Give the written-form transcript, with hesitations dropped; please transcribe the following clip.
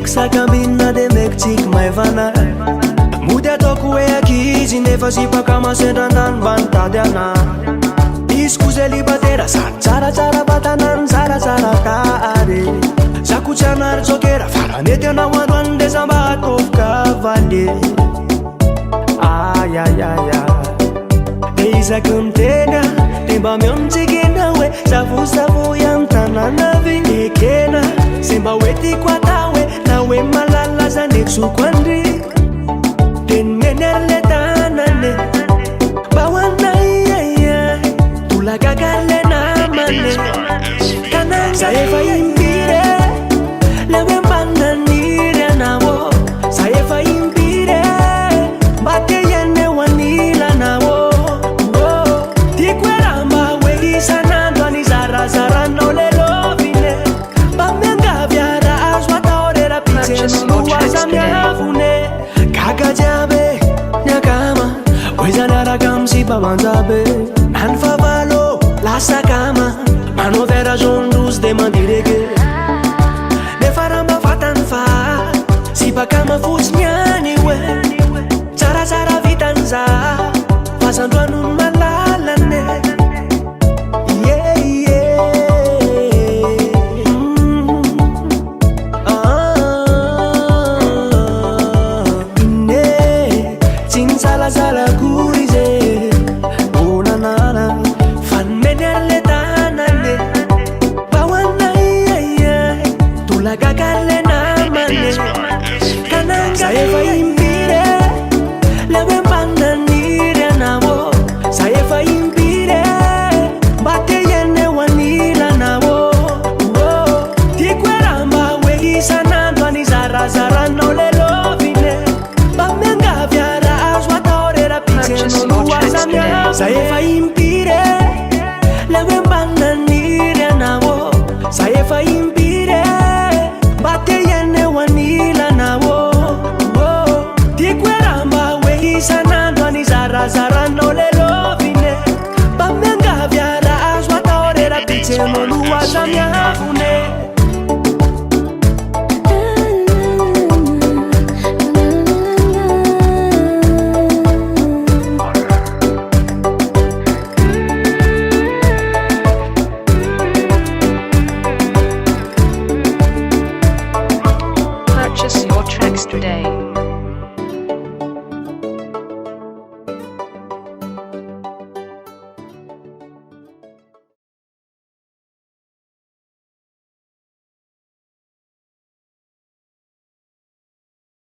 Sakambina de mektsika maivana mody ataoko hoe akizy nefa sipakama sendrandrano mba nitady ana izy ko zay libatera sary tsaratsara vatanany tsaratsara tare zako tsy hanary jokera fara mety anao androany ndesa mba ataovika valy ayayaya de isaky mitena de mba mionotsikena hoe savosavo iamy tanana vy ekena se mba hoe tiako atao hoe na hoe malalaza netsoko andriko de nymeny ary le tanane mba hoanaiaiai tolakakale namane tananga efa impire le hoe mba naniry anao za efa impire mba te iene ho anilanao tiako hoe raha mba hoe isanandro any zarazaranao le lovine mba miangavy ara azo atao rera pitseno aza miavone gaga jiaby niakama hoe zany araka amisipavanjabe nany favalo lasa kama manao vera jaune-rose de mandireke nefa raha mba vatany fa sipakama fotsiny any hoe tsaratsara vitany za fazandroano ny malalane Zala kurize onanana fanmeny ary le tanane bahoanaiaiai tolakakale namane kananga efa impire le hoe mba naniry anao za efa impire mba te iene ho anilanao tiako hoe raha mba hoe isanandro any zarazaranao le lovine mba miangavy ara azo atao rera pitseno aza miavy za efa impire le hoe mba naniry anao za efa impire mba te iene ho anilanao tiako hoe raha mba hoe isanandro any zarazaranao le lovine mba miangavy ara azo atao rera pitseno aza miavone Purchase your tracks today.